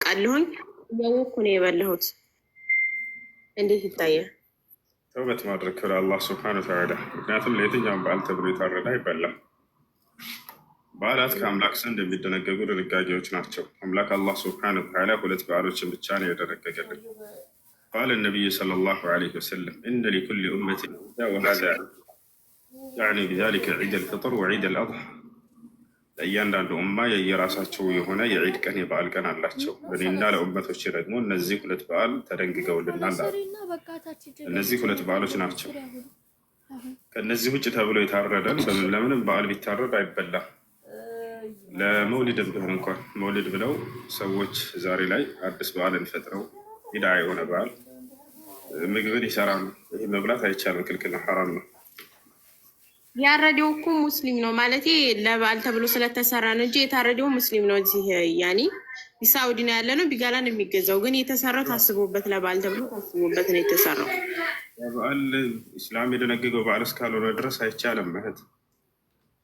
አውቃለሁኝ ያወኩ ነው የበላሁት። እንዴት ይታያል? ተውበት ማድረግ ለአላህ ስብሐነ ወተዓላ። ምክንያቱም ለየትኛውም በዓል ተብሎ የታረደ አይበላም። በዓላት ከአምላክ ዘንድ የሚደነገጉ ድንጋጌዎች ናቸው። አምላክ አላህ ስብሐነ ወተዓላ ሁለት በዓሎችን ብቻ ነው የደነገገልን። ቃለ ነቢዩ ሰለላሁ ዐለይሂ ወሰለም ኢነ ሊኩሊ ኡመቲን ዒዳ ወሃዛ ያዕኒ ቢዛሊከ ዒደል ፊጥር ወዒደል አድሓ። ለእያንዳንዱ ኡማ የየራሳቸው የሆነ የዒድ ቀን የበዓል ቀን አላቸው። ለእኔና ለኡመቶቼ ደግሞ እነዚህ ሁለት በዓል ተደንግገውልናል። እነዚህ ሁለት በዓሎች ናቸው። ከእነዚህ ውጭ ተብሎ የታረደን ለምንም በዓል ቢታረድ አይበላም። ለመውሊድም ቢሆን እንኳን መውሊድ ብለው ሰዎች ዛሬ ላይ አዲስ በዓልን ፈጥረው ቢድዓ የሆነ በዓል ምግብን ይሰራሉ። ይህ መብላት አይቻልም፣ ክልክል ነው፣ ሐራም ነው። ያረደው እኮ ሙስሊም ነው ማለት ለበዓል ተብሎ ስለተሰራ ነው እንጂ የታረደው ሙስሊም ነው። እዚህ ያኔ ቢሳውዲ ነው ያለ ነው ቢጋላ ነው የሚገዛው፣ ግን የተሰራው ታስቦበት ለበዓል ተብሎ ታስቦበት ነው የተሰራው። በዓል ኢስላም የደነገገው በዓል እስካልሆነ ድረስ አይቻልም። እህት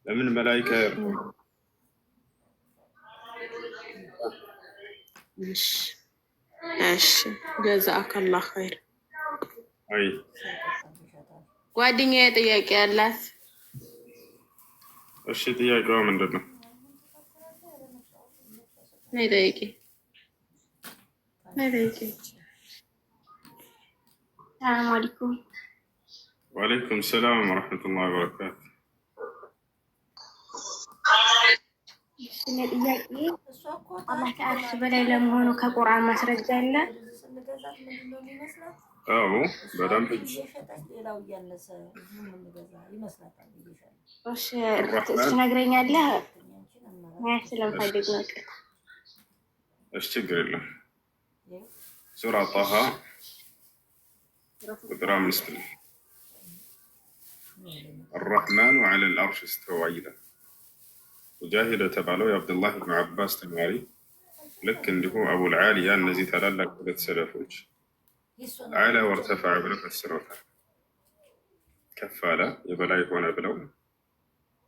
ለምን መላኢካ እሺ ጀዛአከላህ ኸይር። አይ ጓደኛዬ ጥያቄ ያላት። እሺ ጥያቄዋ ምንድን ነው? ነይ ጠይቂ። ሰላም አለይኩም። ወአለይኩም ሰላም ወረሕመቱላሂ ወበረካቱ። ጥያቄ አላህ ከአርሽ በላይ ለመሆኑ ከቁርአን ማስረጃ አለ? አዎ በደንብ ትነግረኛለህ? ስለምፈልግ ነው። እሺ ችግር የለም። ሱራ ጣሃ ቁጥር 5 ነው። አርረሕማኑ ዐለል አርሽ እስተዋ ይላል። ሙጃሂድ የተባለው የአብዱላህ ብን ዓባስ ተማሪ ልክ እንዲሁ አቡልዓሊያ እነዚህ ታላላቅ ሁለት ሰለፎች አዕላ ወርተፈዐ ብለው ፈስረውታል። ከፍ አለ የበላይ ሆነ ብለው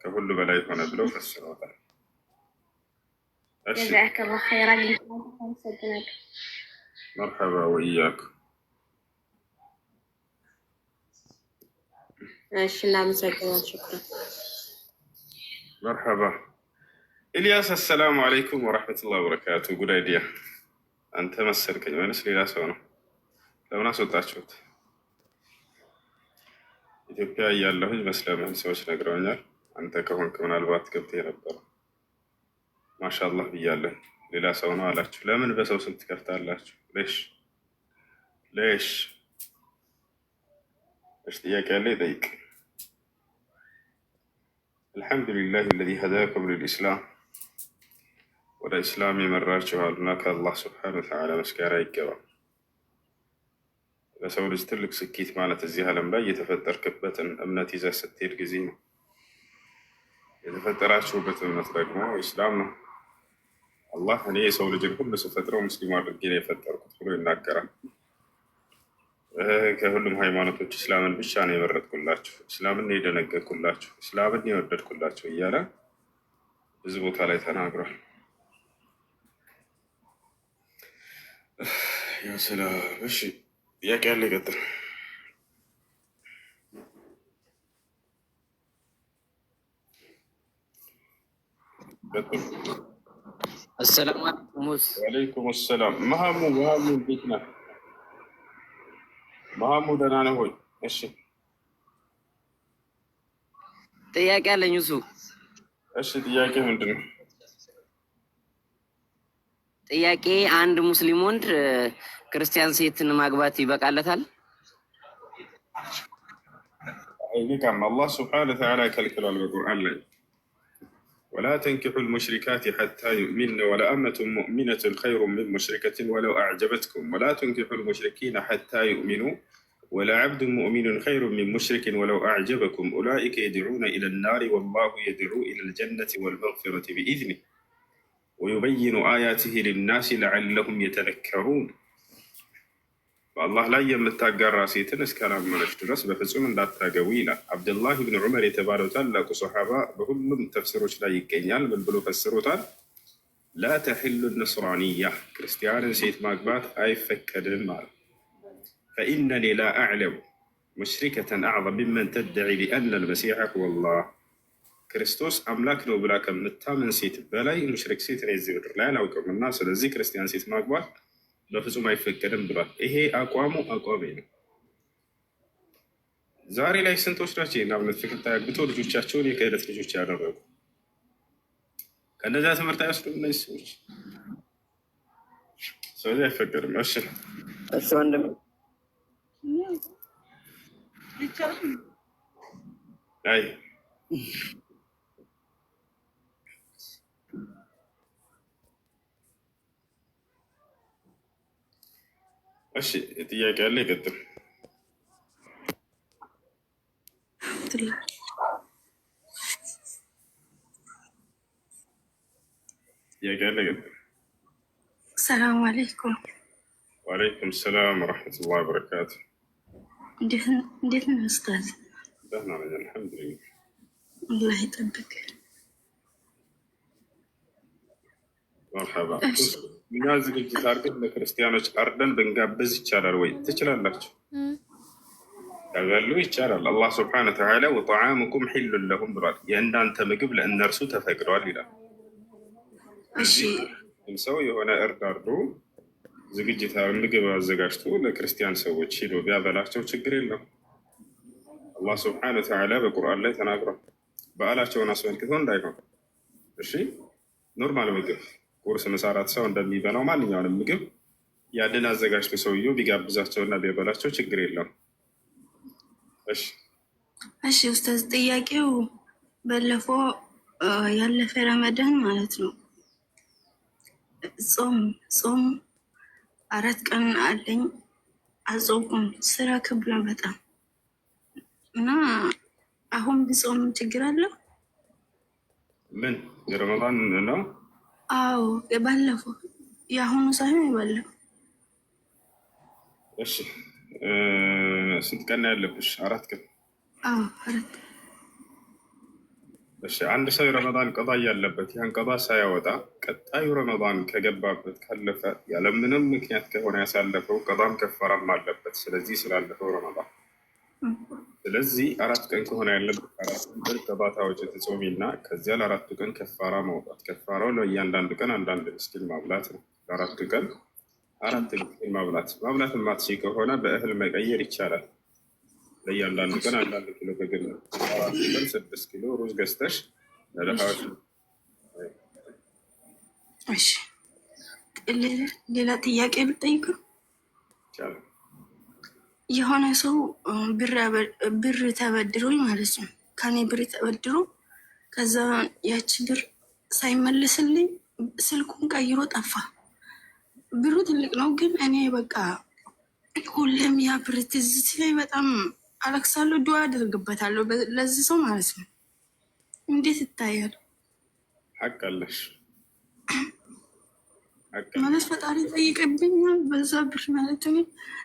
ከሁሉ በላይ ሆነ ብለው ፈስረውታል። ጀዛከላሁ ኸይራን። መርሐባ ወኢያኩም። እሺ እናመሰግናለን። ሽኩራን መርሐባ ኢልያስ። አሰላሙ አለይኩም ወረሕመቱላሂ ወበረካቱ። ጉድ አይዲያ። አንተ መሰልከኝ ወይንስ ሌላ ሰው ነው? ለምን አስወጣችሁት? ኢትዮጵያ እያለሁኝ መስለምህን ሰዎች ነግረውኛል። አንተ ከሆንክ ምናልባት ገብተህ የነበረው ማሻአላህ ብያለሁ። ሌላ ሰው ነው አላችሁ። ለምን በሰው ስም ትከፍታላችሁ? ሌሽ እሺ ጥያቄ ያለ ይጠይቅ። አልሐምዱሊላህ አለዚ ሀዳኩም ሊልኢስላም፣ ወደ ኢስላም የመራችኋልና ከአላህ ስብሐነ ወተዓላ ምስጋና ይገባል። ለሰው ልጅ ትልቅ ስኬት ማለት እዚህ ዓለም ላይ የተፈጠርክበትን እምነት ይዘህ ስትሄድ ጊዜ ነው። የተፈጠራችሁበት እምነት ደግሞ ኢስላም ነው። አላህ እኔ የሰው ልጅን ሁሉ ስፈጥረው ሙስሊም አድርጌ ነው የፈጠርኩት ብሎ ይናገራል። ከሁሉም ሃይማኖቶች እስላምን ብቻ ነው የመረጥኩላችሁ፣ እስላምን ነው የደነገግኩላችሁ፣ እስላምን ነው የወደድኩላችሁ እያለ ብዙ ቦታ ላይ ተናግሯል። እሺ ጥያቄ ያለ ይቀጥል። አሰላሙ አለይኩም። ወአለይኩም ሰላም። መሀሙ እንዴት ነህ? መሀሙ ደህና ነህ ሆይ? እሺ ጥያቄ አለኝ እሱ። እሺ ጥያቄ ምንድን ነው? ጥያቄ አንድ ሙስሊም ወንድ ክርስቲያን ሴትን ማግባት ይበቃለታል? አይበቃም። አላህ ስብሐነ ወተዓላ ከልክሏል በቁርአን ላይ ولا تنكحوا المشركات حتى يؤمن ولأمة مؤمنة خير من مشركة ولو أعجبتكم ولا تنكحوا المشركين حتى يؤمنوا ولعبد مؤمن خير من مشرك ولو أعجبكم أولئك يدعون إلى النار والله يدعو إلى الجنة والمغفرة بإذنه ويبين آياته للناس لعلهم يتذكرون. በአላህ ላይ የምታጋራ ሴትን እስካላመነች ድረስ በፍጹም እንዳታገቡ ይላል። አብደላህ ብን ዑመር የተባለው ታላቁ ሰሓባ በሁሉም ተፍሲሮች ላይ ይገኛል። ምን ብሎ ፈስሮታል? ላ ተሕሉ ነስራንያ ክርስቲያንን ሴት ማግባት አይፈቀድም አለ። ፈኢነኒ ላ አዕለም ሙሽሪከተን አዕظም ሚመን ተድዒ ቢአነ ልመሲሐ ሁወ ላህ ክርስቶስ አምላክ ነው ብላ ከምታምን ሴት በላይ ሙሽሪክ ሴት እኔ እዚህ ምድር ላይ አላውቅም እና ስለዚህ ክርስቲያን ሴት ማግባት በፍጹም አይፈቀድም ብሏል። ይሄ አቋሙ አቋሜ ነው። ዛሬ ላይ ስንቶች ናቸው ይህን እምነት ተከታይ አግብተው ልጆቻቸውን የክህደት ልጆች ያደረጉ? ከእነዚያ ትምህርት አይወስዱም እነዚህ ሰዎች። ስለዚህ አይፈቀድም። እሺ እሺ ወንድም አይ እሺ ጥያቄ አለ? ይቀጥል። ጥያቄ አለ? ይቀጥል። ሰላም አለይኩም። ወአለይኩም ሰላም ወረሕመቱላሂ ወበረካቱ። እንዴት ነው ኡስታዝ? ደህና ነኝ አልሐምዱሊላህ። አላህ ይጠብቅ። መርሐባ። እኛ ዝግጅት አድርገን ለክርስቲያኖች አርደን ብንጋብዝ ይቻላል ወይ? ትችላላችሁ። ያጋሉ ይቻላል። አላህ ስብሐነ ወተዓላ ወጠዓሙኩም ሒሉን ለሁም ብሏል። የእናንተ ምግብ ለእነርሱ ተፈቅደዋል ይላል። ሰው የሆነ እርድ አርዶ ዝግጅት ምግብ አዘጋጅቶ ለክርስቲያን ሰዎች ሂዶ ቢያበላቸው ችግር የለም። አላህ ስብሐነ ወተዓላ በቁርአን ላይ ተናግሯል። በዓላቸውን አስመልክቶ እንዳይሆን እሺ፣ ኖርማል ምግብ ቁርስ፣ ምሳ፣ እራት ሰው እንደሚበላው ማንኛውንም ምግብ ያንን አዘጋጅቶ ሰውየው ቢጋብዛቸውና ቢያበላቸው ችግር የለም። እሺ ኡስታዝ፣ ጥያቄው ባለፈው ያለፈ ረመዳን ማለት ነው ጾም 4 ቀን አለኝ አልጾምኩም። ስራ ከብዷል በጣም እና አሁን ቢጾም ችግር አለው? ምን የረመዳን ነው? አዎ የባለፈው የአሁኑ ሳይሆን የባለፈው። እሺ ስንት ቀን ያለብሽ? 4 ቀን። አዎ 4 ቀን። እሺ አንድ ሰው የረመዳን ቀጣ ያለበት ያን ቀጣ ሳያወጣ ቀጣዩ ረመዳን ከገባበት ካለፈ ያለምንም ምክንያት ከሆነ ያሳለፈው ቀጣም ከፈራም አለበት። ስለዚህ ስላለፈው ረመዳን ስለዚህ 4 ቀን ከሆነ ያለበት 4 ቀን ቀጣ ታወጪ ትጾሚና ከዚያ ለ4ቱ ቀን ከፋራ ማውጣት። ከፋራው ለእያንዳንዱ ቀን አንዳንድ ምስኪን ማብላት ነው። ለ4ቱ ቀን 4 ምስኪን ማብላት የማትችይ ከሆነ በእህል መቀየር ይቻላል። ለእያንዳንዱ ቀን አንዳንድ ኪሎ በግል 4 ቀን 6 ኪሎ ሩዝ ገዝተሽ ለደሃዎች። እሺ ሌላ ጥያቄ ብጠይቅም ይቻላል። የሆነ ሰው ብር ተበድሮኝ ማለት ነው ከኔ ብር ተበድሮ ከዛ ያቺ ብር ሳይመልስልኝ ስልኩን ቀይሮ ጠፋ። ብሩ ትልቅ ነው ግን እኔ በቃ ሁሌም ያ ብር ትዝ ሲለኝ በጣም አለቅሳለሁ፣ ዱዓ አደርግበታለሁ ለዚህ ሰው ማለት ነው። እንዴት ይታያል? ሐቅ አለሽ ማለት ፈጣሪ ጠይቅብኛል በዛ ብር ማለት ነው።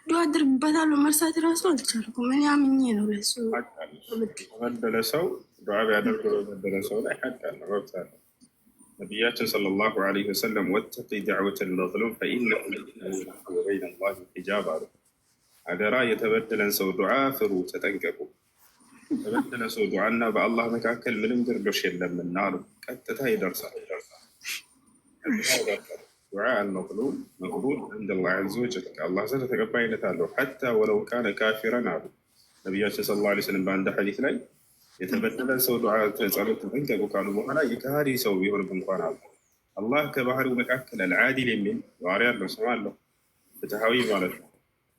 ዱዓ አደርግበታለሁ መርሳት ራሱ አልቻልኩም። እኔ አምኜ ነው ለሱ። በበደለ ሰው ዱዓ ቢያደርግ በበደለ ሰው ላይ ሐቅ አለ፣ መብት አለ። ነቢያችን ሰለላሁ ዐለይሂ ወሰለም ወተቂ ደዕወተል መዝሉም ፈኢነሁ በይነ ላሂ ሒጃብ አሉ። አደራ የተበደለን ሰው ዱዓ ፍሩ፣ ተጠንቀቁ። የተበደለ ሰው ዱዓ እና በአላህ መካከል ምንም ግርዶሽ የለምና አሉ። ቀጥታ ይደርሳል። ዱዓ አልመዝሉም መቅቡል ዐንደላህ ዐዘ ወጀል ከአላህ ዘንድ ተቀባይነት አለው። ሐታ ወለው ካነ ካፊረን አሉ ነቢያችን ሰለላሁ ዐለይሂ ወሰለም በአንድ ሐዲስ ላይ የተበደለን ሰው ዱዓ ጸሎት ተጠንቀቁ ካሉ በኋላ የከሃዲ ሰው ቢሆንም እንኳን አሉ አላህ ከባህሪው መካከል አልዓዲል የሚል ባህሪ ያለው ስም አለው። ፍትሃዊ ማለት ነው።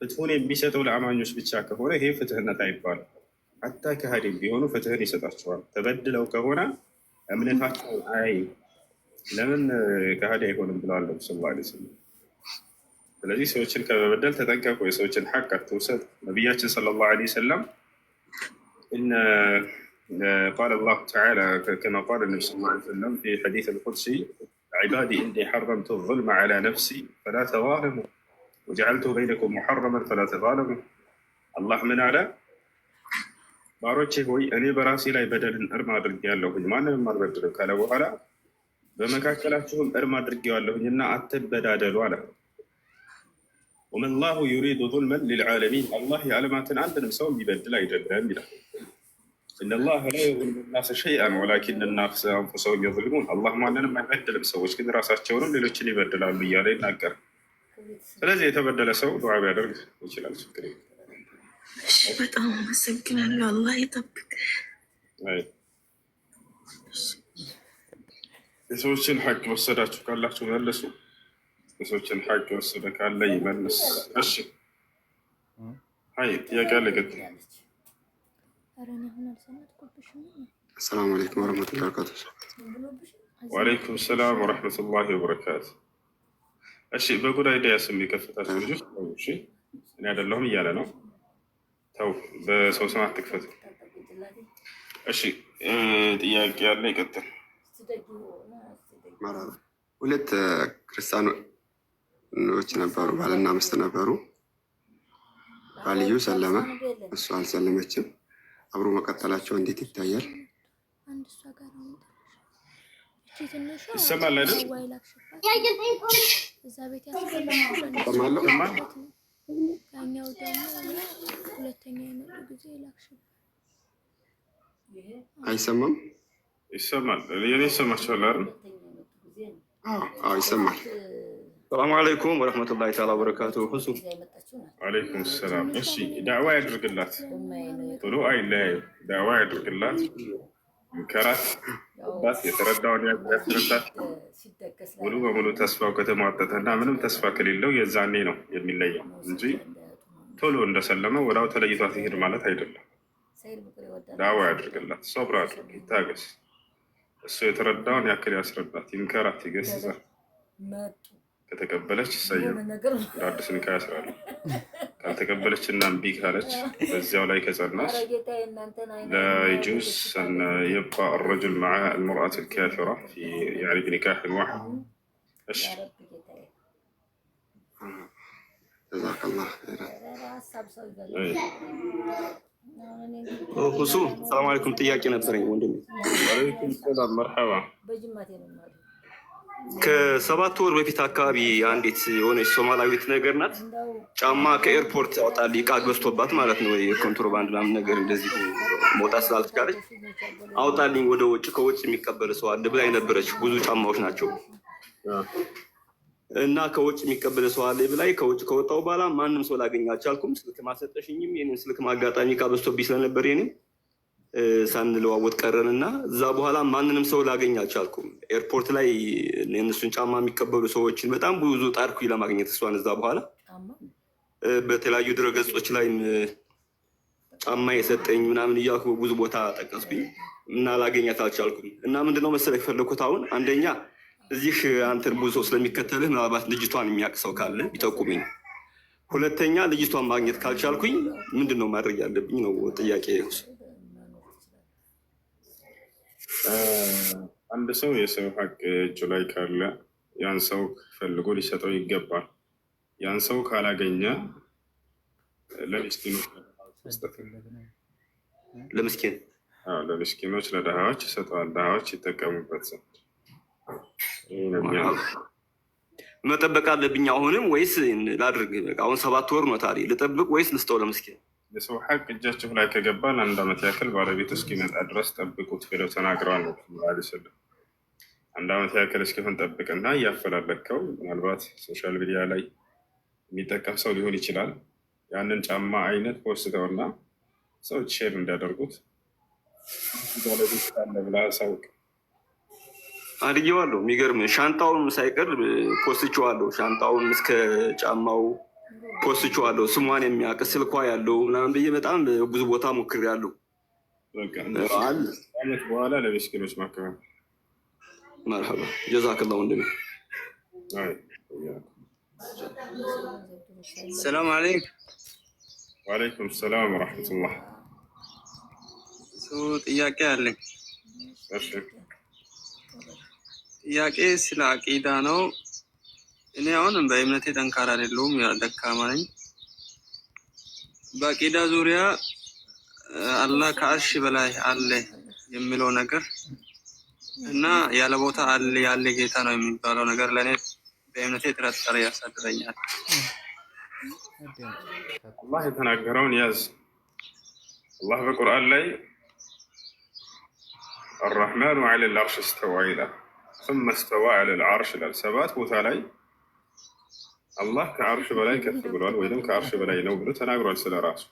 ፍትሁን የሚሰጠው ለአማኞች ብቻ ከሆነ ይሄ ፍትህነት አይባልም። ሐታ ከሃዲም ቢሆኑ ፍትህን ይሰጣቸዋል። ተበድለው ከሆነ እምነታቸው አይ ለምን ከሃዲ አይሆንም ብለዋል ነብዩ ሰለላሁ ዐለይሂ ወሰለም። ስለዚህ ሰዎችን ከመበደል ተጠንቀቁ፣ የሰዎችን ሐቅ አትውሰድ። ነቢያችን ሰለላሁ ዐለይሂ ወሰለም قال الله تعالى كما قال النبي صلى الله عليه وسلم في حديث القدسي عبادي إني حرمت الظلم على نفسي فلا تظالموا وجعلته بينكم محرما فلا تظالموا الله من على ባሮቼ ሆይ እኔ በራሴ ላይ በደልን እርም አድርጌያለሁኝ ማንንም አልበድልም ካለ በኋላ በመካከላችሁም እርም አድርጌዋለሁኝና አትበዳደሉ አለ። ወመላሁ ዩሪዱ ዙልመን ሊልዓለሚን አላህ የዓለማትን አንድንም ሰው የሚበድል አይደለም ይላል። ኢነላህ ላ የዝሊሙ ናሰ ሸይአን ወላኪነ ናሰ አንፉሰሁም የዝሊሙን አላህ ማንንም አይበድልም፣ ሰዎች ግን ራሳቸውንም ሌሎችን ይበድላሉ እያለ ይናገር። ስለዚህ የተበደለ ሰው ዱዓ ቢያደርግ ይችላል። ችግር በጣም አመሰግናለሁ። አላህ ይጠብቅ። የሰዎችን ሐቅ ወሰዳችሁ ካላችሁ መልሱ። የሰዎችን ሐቅ ወሰደ ካለ ይመልስ። እሺ ጥያቄ አለ። አሰላሙ አለይኩም ወረህመቱላሂ ወበረካቱ። ወአለይኩም ሰላም ወረህመቱላሂ ወበረካቱ። እሺ በጉዳይ ዳያስ የሚከፍታችሁ ልጆች እሺ፣ እኔ አይደለሁም እያለ ነው። ተው በሰው ስም አትክፈቱ። እሺ ጥያቄ ያለ ይቀጥል። ሁለት ክርስቲያኖች ነበሩ፣ ባልና ሚስት ነበሩ። ባልየው ሰለመ፣ እሷ አልሰለመችም። አብሮ መቀጠላቸው እንዴት ይታያል? ይሰማል አይደል? አይሰማም? ይሰማል። የኔ ይሰማችኋል አይደል? አዎ ይሰማል። ሰላም አለይኩም ወረህመቱላሂ ተዓላ ወበረካቱ። ሁሱ ወአለይኩም ሰላም። እሺ ዳዕዋ ያድርግላት፣ ቶሎ አይለያዩ። ዳዕዋ ያድርግላት፣ ምከራት፣ ባት የተረዳውን ያስረዳት። ሙሉ በሙሉ ተስፋው ከተሟጠጠና ምንም ተስፋ ከሌለው የዛኔ ነው የሚለየው እንጂ ቶሎ እንደሰለመ ወዳው ተለይቷት ይሄድ ማለት አይደለም። ዳዕዋ ያድርግላት፣ ሶብር አድርግ፣ ይታገስ። እሱ የተረዳውን ያክል ያስረዳት፣ ይምከራት፣ ይገስጻት። ከተቀበለች ሰየም አዲስ ኒካ ያስራል። ካልተቀበለች እና እምቢ ካለች በዚያው ላይ ከጸናች لا يجوز أن يبقى الرجل مع المرأة الكافرة في يعني بنكاح واحد. ايش جزاك الله خيرا. ሁሱ ሰላም አለይኩም። ጥያቄ ነበረኝ ወንድሜ። ወአለይኩም ሰላም መርሐባ። ከ7 ወር በፊት አካባቢ አንዲት የሆነች ሶማላዊት ነገር ናት ጫማ ከኤርፖርት አውጣልኝ ዕቃ ገዝቶባት ማለት ነው፣ የኮንትሮባንድ ምናምን ነገር እንደዚህ መውጣት ስላልቻለች አውጣልኝ ወደ ውጭ ከውጭ የሚቀበል ሰው አለ ብላኝ ነበረች። ብዙ ጫማዎች ናቸው እና ከውጭ የሚቀበል ሰው አለ ብላኝ ከውጭ ከወጣሁ በኋላ ማንም ሰው ላገኝ አልቻልኩም። ስልክ ማሰጠሽኝም የኔን ስልክ ማጋጣሚ ዕቃ ገዝቶብኝ ስለነበር የኔ ሳንለዋወጥ ቀረንና እዛ በኋላ ማንንም ሰው ላገኝ አልቻልኩም። ኤርፖርት ላይ የእነሱን ጫማ የሚቀበሉ ሰዎችን በጣም ብዙ ጣርኩኝ ለማግኘት እሷን። እዛ በኋላ በተለያዩ ድረገጾች ላይም ጫማ የሰጠኝ ምናምን እያልኩ ብዙ ቦታ ጠቀስኩኝ እና ላገኛት አልቻልኩም። እና ምንድነው መሰለህ የፈለኩት አሁን አንደኛ እዚህ አንተን ብዙ ሰው ስለሚከተልህ ምናልባት ልጅቷን የሚያውቅ ሰው ካለ ቢጠቁምኝ፣ ሁለተኛ ልጅቷን ማግኘት ካልቻልኩኝ ምንድነው ማድረግ ያለብኝ ነው ጥያቄ። አንድ ሰው የሰው ሀቅ እጁ ላይ ካለ ያን ሰው ፈልጎ ሊሰጠው ይገባል። ያን ሰው ካላገኘ ለምስኪኖች መስጠት፣ ለምስኪኖች ለድሃዎች ይሰጠዋል። ድሃዎች ይጠቀሙበት ዘንድ መጠበቅ አለብኝ አሁንም ወይስ ላድርግ? አሁን 7 ወር ነው ታዲያ ልጠብቅ ወይስ ልስጠው ለምስኪን? የሰው ሀቅ እጃችሁ ላይ ከገባ ለ1 ዓመት ያክል ባለቤቱ እስኪመጣ ድረስ ጠብቁት ብለው ተናግረዋል ነው ስለም። 1 ዓመት ያክል እስኪሆን ጠብቅና እያፈላለከው ምናልባት ሶሻል ሚዲያ ላይ የሚጠቀም ሰው ሊሆን ይችላል። ያንን ጫማ አይነት ፖስተውና ሰዎች ሼር እንዲያደርጉት ባለቤት ካለ ብላ አሳውቅ። አድጌዋለሁ። የሚገርም ሻንጣውን ሳይቀር ፖስትቼዋለሁ። ሻንጣውን እስከ ጫማው ፖስትቼዋለሁ። ስሟን የሚያውቅ ስልኳ ያለው ምናምን ብዬ በጣም ብዙ ቦታ ሞክሬያለሁ። ዓመት በኋላ ለምስኪኖች ማከፋፈል። መርሐባ ጀዛከላሁ ወንድሜ። ሰላም አለይኩም። ወአለይኩም ሰላም ወረሕመቱላህ። ጥያቄ አለኝ። ጥያቄ ስለ አቂዳ ነው። እኔ አሁን በእምነቴ ጠንካራ አይደለሁም፣ ደካማ ነኝ። በአቂዳ ዙሪያ አላህ ከአርሽ በላይ አለ የሚለው ነገር እና ያለ ቦታ አለ ያለ ጌታ ነው የሚባለው ነገር ለእኔ በእምነቴ ጥርጣሬ ያሳድረኛል። አላህ የተናገረውን ያዝ። አላህ በቁርአን ላይ አርረሕማኑ ዐለል ዐርሽ እስተዋ ይላል። ሱመ እስተዋ ዐለል ዐርሽ ይላል። 7 ቦታ ላይ አላህ ከአርሽ በላይ ከፍ ብሏል ወይም ከአርሽ በላይ ነው ብሎ ተናግሯል ስለ ራሱ።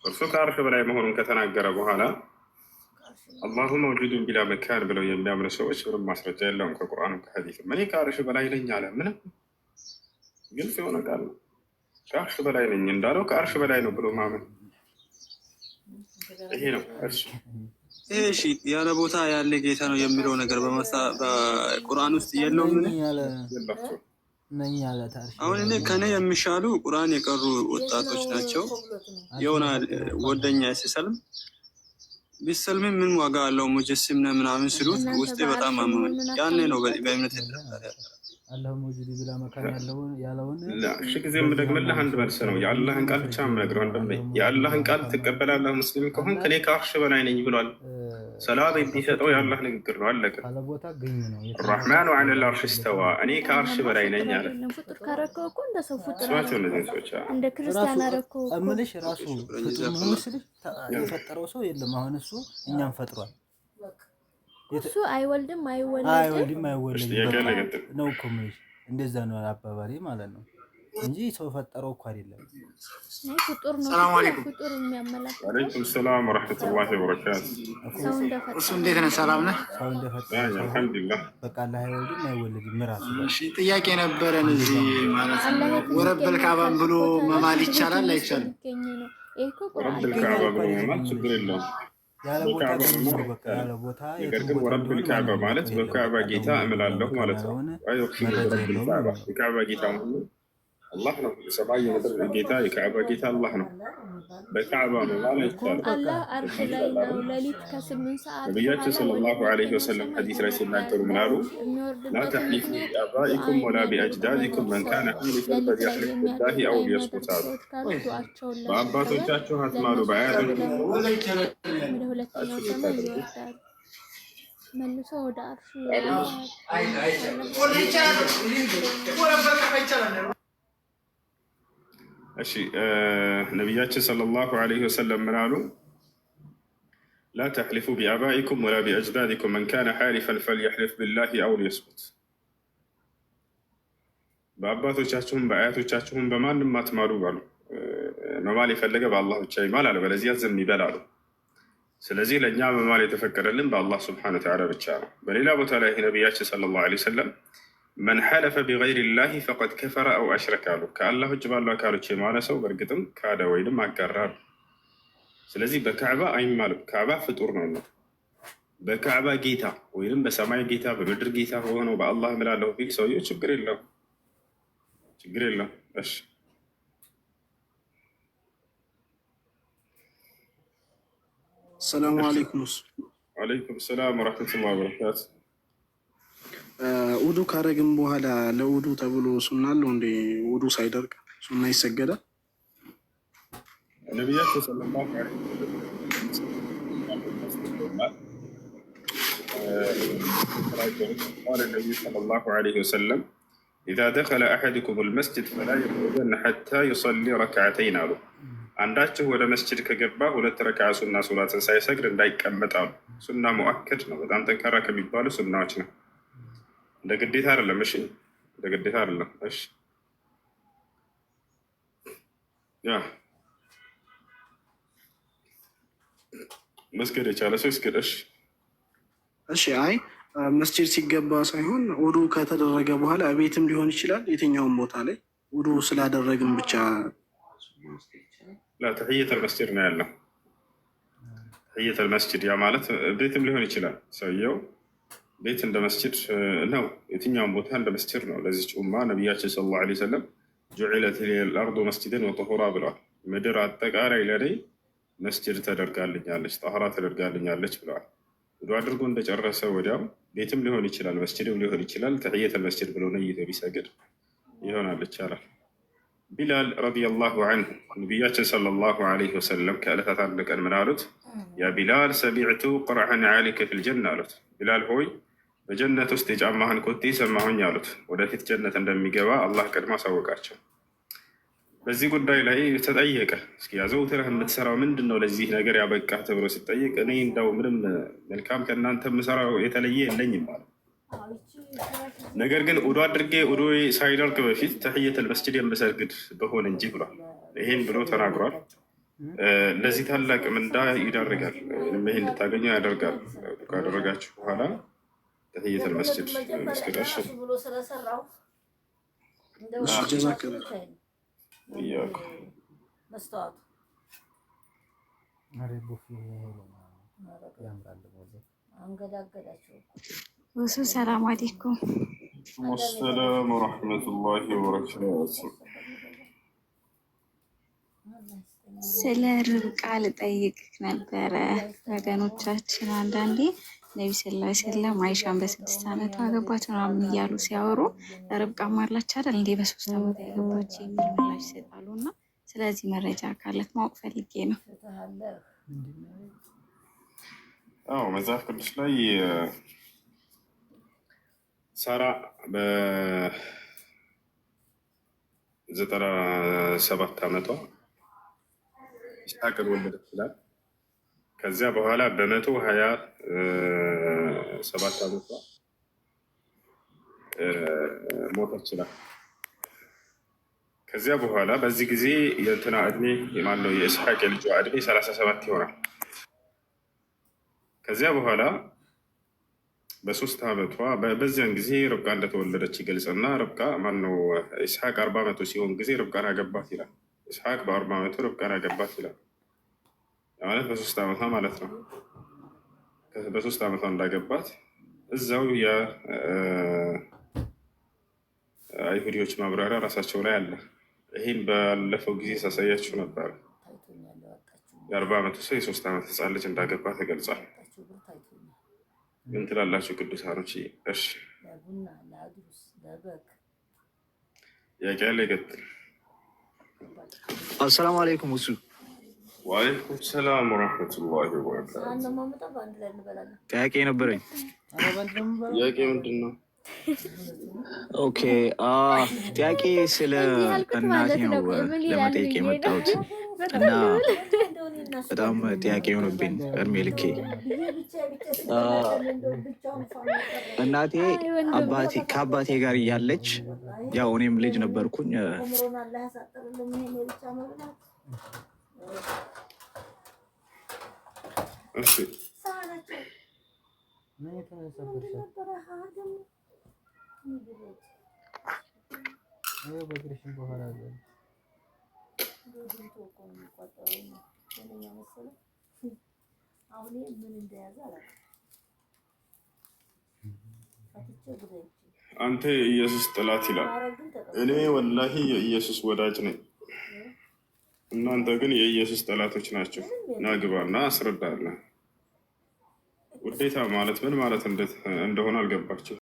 እርሱ ከአርሽ በላይ መሆኑን ከተናገረ በኋላ አላሁ መውጁዱን ቢላ መካን ብለው የሚያምኑ ሰዎች ምንም ማስረጃ የለውም ከቁርአንም ከሐዲስም። እኔ ከአርሽ በላይ ነኝ አለ። ምንም ግልጽ የሆነ ቃል ነው። ከአርሽ በላይ ነኝ እንዳለው ከአርሽ በላይ ነው ብሎ ማመን ይሄ ነው። እሺ ያለ ቦታ ያለ ጌታ ነው የሚለው ነገር በቁርአን ውስጥ የለውም። አሁን እኔ ከኔ የሚሻሉ ቁርአን የቀሩ ወጣቶች ናቸው። የሆነ ወደኛ ሲሰልም ቢሰልም ምን ዋጋ አለው ሙጀሲም ነው ምናምን ሲሉት ውስጤ በጣም አመመኝ። ያኔ ነው በእምነት አላህ መውጁድ ቢላ መካን ያለውን እሺ ጊዜ የምደግምልህ አንድ መልስ ነው። የአላህን ቃል ብቻ የምነግረው ወንድሜ፣ የአላህን ቃል ትቀበላለህ ሙስሊም ከሆንክ እኔ ከአርሽ በላይ ነኝ ብሏል። ሰላም የሚሰጠው የአላህ ንግግር ነው። አለቀ። ረሕማኑ ዐለል ዐርሽ እስተዋ፣ እኔ ከአርሽ በላይ ነኝ አለ። ፍጡር ካረከው እኮ እንደ ሰው ፍጡር ስማቸው እነዚህ ሰዎች እንደ ክርስቲያን አረከው እምልሽ ራሱ ፍጡር ነው ምስልሽ የፈጠረው ሰው የለም። አሁን እሱ እኛም ፈጥሯል። እሱ አይወልድም አይወለድም ነው እኮ የምልሽ። እንደዛ ነው አባባሌ ማለት ነው እንጂ ሰው ፈጠረው እኮ አይደለም። ፍጡር ነው። ሰላም አለይኩም። ፍጡር የሚያመላክት ወአለይኩም ሰላም ወራህመቱላሂ ወበረካቱ። ሰው እንደፈጠረ እሱ እንዴት ነህ? ሰላም ነህ? ሰው እንደፈጠረ አልሐምዱሊላህ። በቃ አላህ አይወልድም አይወለድም ራሱ። እሺ ጥያቄ ነበረን እዚህ ማለት ነው። ወረበል ካባን ብሎ መማል ይቻላል አይቻልም? ወረበል ካባ ብሎ መማል ችግር የለውም። ነገር ግን ወረብል ካዕባ ማለት በካዕባ ጌታ እምላለሁ ማለት ነው። የካዕባ ጌታ አላህ ነው። የሰማይ የምድር ጌታ የካዕባ ጌታ አላህ ነው። በካዕባ መማል አይቻልም። አላህ አርሽ ላይ ነው። ሌሊት ከ8 ሰዓት ነቢያችን ሰለላሁ ዐለይሂ ወሰለም ሐዲስ ላይ ሲናገሩ ምን አሉ? ላ ተሕሊፉ ቢአባኢኩም ወላ ቢአጅዳዲኩም መን ካነ ሐሊፈን ፈልየሕሊፍ ቢላሂ አው ሊየስሙት አሉ። በአባቶቻችሁ አትማሉ በአያቶቻችሁ ወደ ሁለተኛው ሰማይ ይወርዳል። መልሶ ወደ አርሽ እሺ ነቢያችን ሰለላሁ ዐለይሂ ወሰለም ምን አሉ? ላ ተሕሊፉ ቢአባኢኩም ወላ ቢአጅዳዲኩም መን ካነ ሓሊፈን ፈልየሕሊፍ ቢላሂ አው ሊየስሙት። በአባቶቻችሁም በአያቶቻችሁም በማንም አትማሉ ባሉ። መማል የፈለገ በአላህ ብቻ ይማል አለ፣ በለዚያ ዝም ይበል አሉ። ስለዚህ ለእኛ መማል የተፈቀደልን በአላህ ስብሓነሁ ወተዓላ ብቻ ነው። በሌላ ቦታ ላይ ነቢያችን ሰለላሁ ዐለይሂ ወሰለም መን ሐለፈ ቢገይሪላሂ ፈቀድ ከፈረ አው አሽረከ አሉ። ከአላህ ውጭ ባሉ አካሎች የማለ ሰው በእርግጥም ካደ ወይም አጋራ ነው። ስለዚህ በካዕባ አይማልም። ካዕባ ፍጡር ነው። በካዕባ ጌታ ወይም በሰማይ ጌታ በምድር ጌታ ሆነው በአላህ እምላለሁ ቢል ሰውዬው ችግር የለውም፣ ችግር የለውም። እሺ ሰላሙ አለይኩም። ወአለይኩም ሰላም ወረሕመቱላሂ ወበረካቱ። ውዱ ካረግም በኋላ ለውዱ ተብሎ ሱና አለው እንዴ? ውዱ ሳይደርቅ ሱና ይሰገዳል? ነቢያችን ሰለላሁ ዐለይሂ ወሰለም ኢዛ ደኸለ አሐዱኩም አልመስጅድ ፈላ የኽሩጀነ ሐታ ዩሰሊ ረክዐተይን አሉ። አንዳችሁ ወደ መስጅድ ከገባ 2 ረክዓ ሱና ሶላትን ሳይሰግድ እንዳይቀመጥ አሉ። ሱና ሙአከድ ነው፣ በጣም ጠንካራ ከሚባሉ ሱናዎች ነው። እንደ ግዴታ አይደለም። እሺ እንደ ግዴታ አይደለም። እሺ ያ መስገድ የቻለ ሰው ይስገድ። እሺ አይ መስጂድ ሲገባ ሳይሆን ውዱ ከተደረገ በኋላ ቤትም ሊሆን ይችላል፣ የትኛውም ቦታ ላይ ውዱ ስላደረግን ብቻ ተሕየተል መስጂድ ነው ያለው። ተሕየተል መስጂድ ያ ማለት ቤትም ሊሆን ይችላል። ሰውየው ቤት እንደ መስጂድ ነው። የትኛውም ቦታ እንደ መስጂድ ነው። ለዚህ ኡማ ነቢያችን ሰለላሁ ዐለይሂ ወሰለም ጁዒለት ሊየል አርዱ መስጂደን ወጠሁራ ብለዋል። ምድር አጠቃላይ ለኔ መስጂድ ተደርጋልኛለች፣ ጠሁራ ተደርጋልኛለች ብለዋል። ውዱ አድርጎ እንደጨረሰ ወዲያው ቤትም ሊሆን ይችላል፣ መስጂድም ሊሆን ይችላል። ተሕየተል መስጂድ ብሎ ነይቶ ቢሰግድ ይሆናል፣ ይቻላል። ቢላል ረዲየላሁ አንሁ ነቢያችን ሰለላሁ ዐለይሂ ወሰለም ከዕለታት አንድ ቀን ምን አሉት? ያ ቢላል ሰሚዕቱ ቁርዐን ዓሊከ ፊል ጀና አሉት። ቢላል ሆይ በጀነት ውስጥ የጫማህን ኮቴ ሰማሁኝ አሉት። ወደፊት ጀነት እንደሚገባ አላህ ቀድሞ አሳወቃቸው። በዚህ ጉዳይ ላይ ተጠየቀ። እስኪ አዘውትረህ የምትሰራው ምንድን ነው ለዚህ ነገር ያበቃ ተብሎ ሲጠየቅ እኔ እንዳው ምንም መልካም ከእናንተ የምሰራው የተለየ የለኝም ማለት። ነገር ግን ውዱ አድርጌ ውዱ ሳይደርቅ በፊት ተሕየተል መስጂድ የምሰግድ በሆነ እንጂ ብሏል። ይሄን ብሎ ተናግሯል። ለዚህ ታላቅ ምንዳ ይዳርጋል፣ ይሄ እንድታገኙ ያደርጋል። ካደረጋችሁ በኋላ ተሕየተል መስጂድ መስገዳችሁ መስተዋቱ አንገዳገዳቸው። ወሱ ሰላም አለይኩም ወሰላም ወረሕመቱላሂ ወበረካቱ። ስለ ርብቃ ልጠይቅህ ነበረ። ወገኖቻችን አንዳንዴ ነቢ ሰለላሁ ዐለይሂ ወሰለም አይሻን በ6 ዓመቷ አገባት ምናምን እያሉ ሲያወሩ ርብቃ ማርላች አይደል እንዴ በ3 ዓመት ያገባች የሚል ምላሽ ይሰጣሉ። እና ስለዚህ መረጃ ካለት ማወቅ ፈልጌ ነው። አዎ መጽሐፍ ቅዱስ ላይ ሳራ በ97 ዓመቷ ይስሐቅን ወለደች ይላል። ከዚያ በኋላ በ127 ዓመቷ ሞተች ይላል። ከዚያ በኋላ በዚህ ጊዜ የእንትና እድሜ የማነው የኢስሐቅ የልጇ እድሜ 37 ይሆናል። ከዚያ በኋላ በ3 ዓመቷ በዚያን ጊዜ ርብቃ እንደተወለደች ይገልጽና ርብቃ ማነው ኢስሐቅ 40 ዓመቱ ሲሆን ጊዜ ርብቃን አገባት ይላል። ኢስሐቅ በ40 ዓመቱ ርብቃን አገባት ይላል። ማለት በ3 ዓመቷ ማለት ነው። በ3 ዓመቷ እንዳገባት እዛው የአይሁዲዎች ማብራሪያ ራሳቸው ላይ አለ። ይህን ባለፈው ጊዜ ሳሳያችሁ ነበር። የ40 ዓመቱ ሰው የ3 ዓመት ህፃን ልጅ እንዳገባ ተገልጿል። ምን ትላላችሁ ቅዱሳኖች? እሺ ጥያቄ ያለ ይቀጥል። አሰላሙ አለይኩም ውሱ። ወአለይኩም ሰላም ወረሕመቱላሂ ወበረካቱ። ጥያቄ ነበረኝ። ጥያቄ ምንድን ነው? ኦኬ ጥያቄ ስለ እናቴ ነው ለመጠየቅ የመጣሁት እና በጣም ጥያቄ የሆነብኝ እድሜ ልኬ እናቴ ከአባቴ ጋር እያለች ያው እኔም ልጅ ነበርኩኝ። አንተ የኢየሱስ ጠላት ይላል። እኔ ወላሂ የኢየሱስ ወዳጅ ነኝ። እናንተ ግን የኢየሱስ ጠላቶች ናቸው። ናግባና አስረዳለሁ። ውዴታ ማለት ምን ማለት እንደሆነ አልገባቸው።